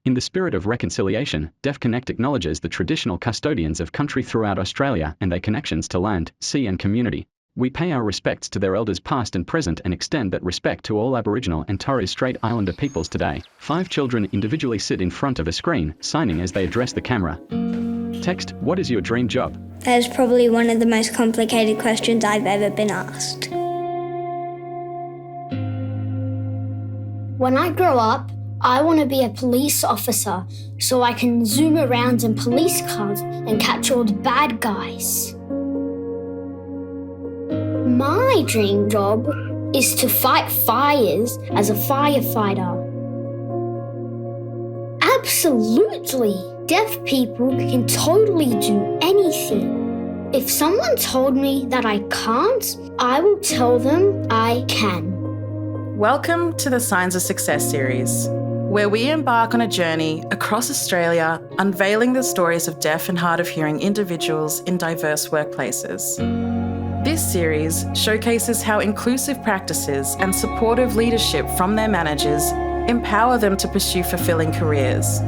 In the spirit of reconciliation, Deaf Connect acknowledges the traditional custodians of country throughout Australia and their connections to land, sea and community. We pay our respects to their elders past and present and extend that respect to all Aboriginal and Torres Strait Islander peoples today. 5 children individually sit in front of a screen, signing as they address the camera. Text, what is your dream job? That is probably one of the most complicated questions I've ever been asked. When I grow up, I want to be a police officer so I can zoom around in police cars and catch all the bad guys. My dream job is to fight fires as a firefighter. Absolutely! Deaf people can totally do anything. If someone told me that I can't, I will tell them I can. Welcome to the Signs of Success series, where we embark on a journey across Australia, unveiling the stories of deaf and hard of hearing individuals in diverse workplaces. This series showcases how inclusive practices and supportive leadership from their managers empower them to pursue fulfilling careers.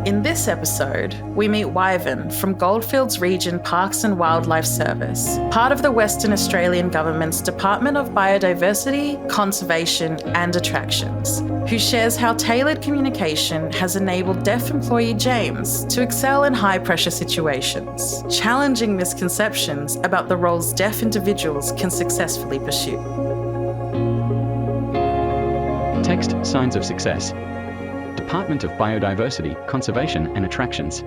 In this episode, we meet Wyvern from Goldfields Region Parks and Wildlife Service, part of the Western Australian Government's Department of Biodiversity, Conservation and Attractions, who shares how tailored communication has enabled deaf employee James to excel in high-pressure situations, challenging misconceptions about the roles deaf individuals can successfully pursue. Text, Signs of Success. Department of Biodiversity, Conservation and Attractions.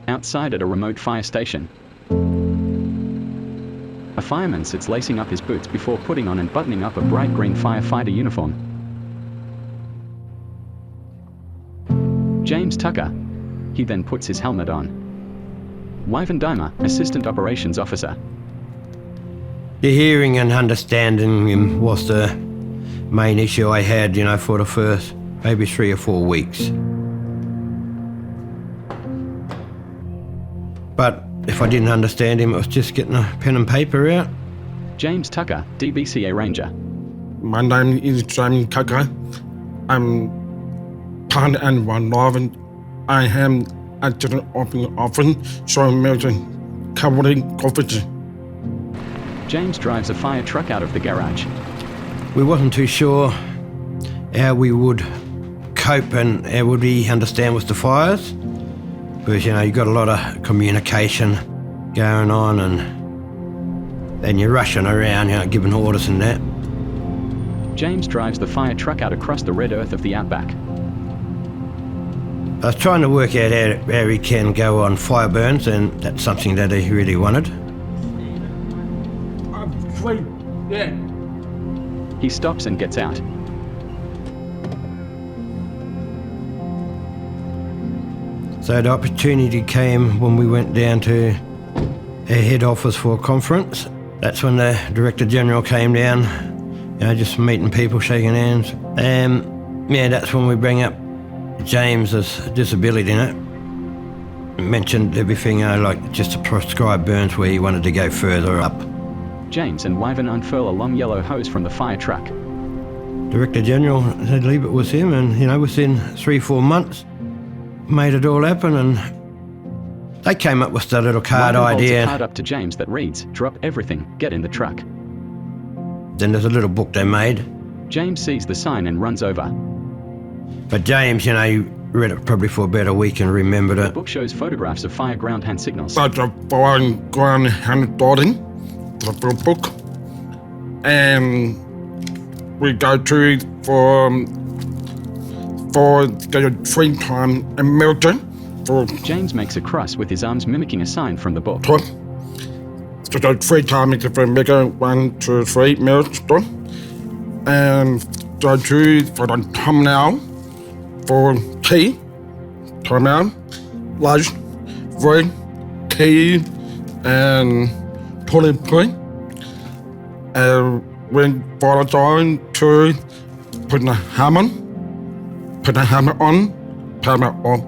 Outside at a remote fire station. A fireman sits lacing up his boots before putting on and buttoning up a bright green firefighter uniform. James Tucker. He then puts his helmet on. Wyvern Dimer, Assistant Operations Officer. The hearing and understanding him was the main issue I had, for the first maybe 3 or 4 weeks. But if I didn't understand him, it was just getting a pen and paper out. James Tucker, DBCA Ranger. My name is James Tucker. I'm part and one of I am Adjutant Officer, so American Cavalry Officer. James drives a fire truck out of the garage. We wasn't too sure how we would cope and how would we understand with the fires. Because, you've got a lot of communication going on and you're rushing around, giving orders and that. James drives the fire truck out across the red earth of the outback. I was trying to work out how he can go on fire burns, and that's something that he really wanted. I'm free, yeah. He stops and gets out. So the opportunity came when we went down to our head office for a conference. That's when the Director General came down, just meeting people, shaking hands. That's when we bring up James's disability in it. Mentioned everything, like just to prescribe burns where he wanted to go further up. James and Wyvern unfurl a long yellow hose from the fire truck. Director General said leave it with him, and within 3-4 months, made it all happen, and they came up with the little card Wyvern idea. holds a card up to James that reads, "Drop everything, get in the truck." Then there's a little book they made. James sees the sign and runs over. But James, he read it probably for about a week and remembered The it. book shows photographs of fire ground hand signals. Such a foreign ground hand starting, the book. And we go to for the free time in Milton for James makes a cross with his arms mimicking a sign from the book. top. So the free time is for Mega 1, 2, 3 Milton. And go to for the thumbnail for tea, thumbnail, lunch, free, tea, and pulling point. And when for the time to put the hammer on, hammer off.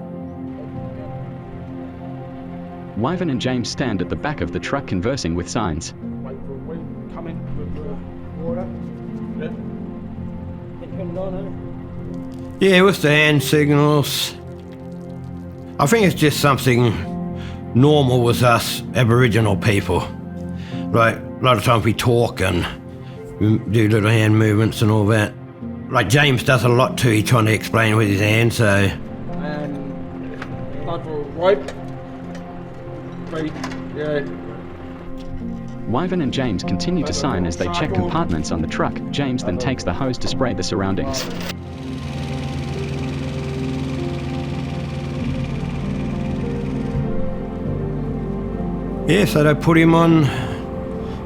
Wyvern and James stand at the back of the truck conversing with signs. Wait for a week, come in with the water. Yeah, with the hand signals, I think it's just something normal with us Aboriginal people. Like, a lot of times we talk and we do little hand movements and all that. Like James does a lot too, he's trying to explain with his hands, so... And like a rope. Yeah. Wyvern and James continue to sign as they check compartments on the truck. James then takes the hose to spray the surroundings. Yeah, so they put him on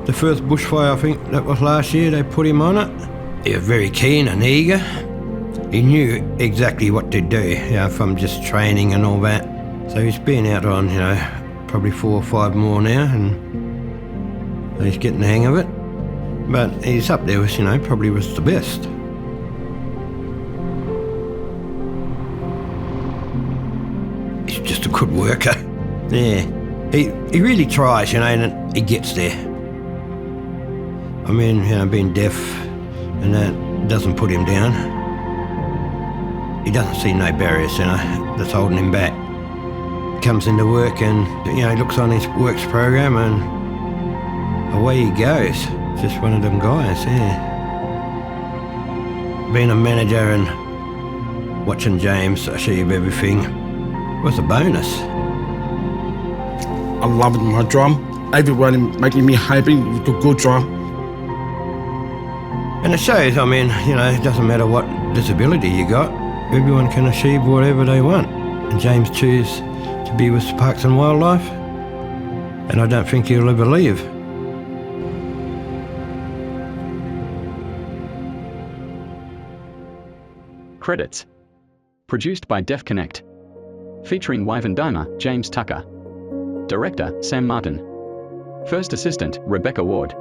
the first bushfire, I think that was last year, they put him on it. He was very keen and eager. He knew exactly what to do, from just training and all that. So he's been out on, probably 4 or 5 more now, and he's getting the hang of it. But he's up there with, probably was the best. He's just a good worker. Yeah. He really tries, and he gets there. I mean, being deaf and that doesn't put him down. He doesn't see no barriers, that's holding him back. He comes into work and, he looks on his works program and away he goes. Just one of them guys, yeah. Being a manager and watching James achieve everything was a bonus. I love my job. Everyone making me happy with a good job. And it shows, it doesn't matter what disability you got, everyone can achieve whatever they want. And James chooses to be with Parks and Wildlife, and I don't think he'll ever leave. Credits. Produced by Deaf Connect. Featuring Wyvern Dimer, James Tucker. Director, Sam Martin. First Assistant, Rebecca Ward.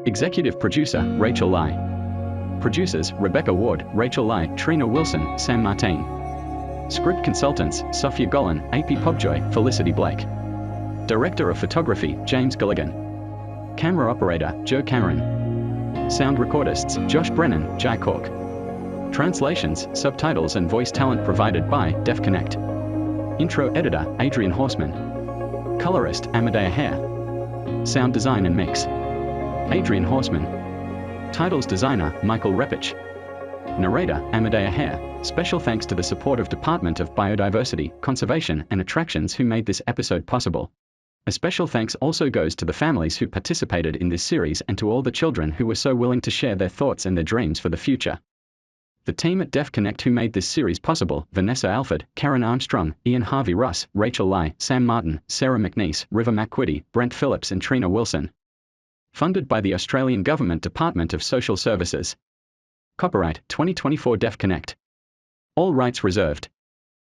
Executive Producer, Rachel Lai. Producers, Rebecca Ward, Rachel Lai, Trina Wilson, Sam Martin. Script Consultants, Sophia Golan, AP Pobjoy, Felicity Blake. Director of Photography, James Gilligan. Camera Operator, Joe Cameron. Sound Recordists, Josh Brennan, Jai Cork. Translations, subtitles and voice talent provided by Deaf Connect. Intro Editor, Adrian Horseman. Colorist, Amadea Hare. Sound Design and Mix, Adrian Horseman. Titles Designer, Michael Repich. Narrator, Amadea Hare. Special thanks to the support of Department of Biodiversity, Conservation and Attractions who made this episode possible. A special thanks also goes to the families who participated in this series and to all the children who were so willing to share their thoughts and their dreams for the future. The team at Deaf Connect who made this series possible: Vanessa Alford, Karen Armstrong, Ian Harvey Russ, Rachel Lai, Sam Martin, Sarah McNeese, River McQuiddy, Brent Phillips and Trina Wilson. Funded by the Australian Government Department of Social Services. Copyright 2024 Deaf Connect. All rights reserved.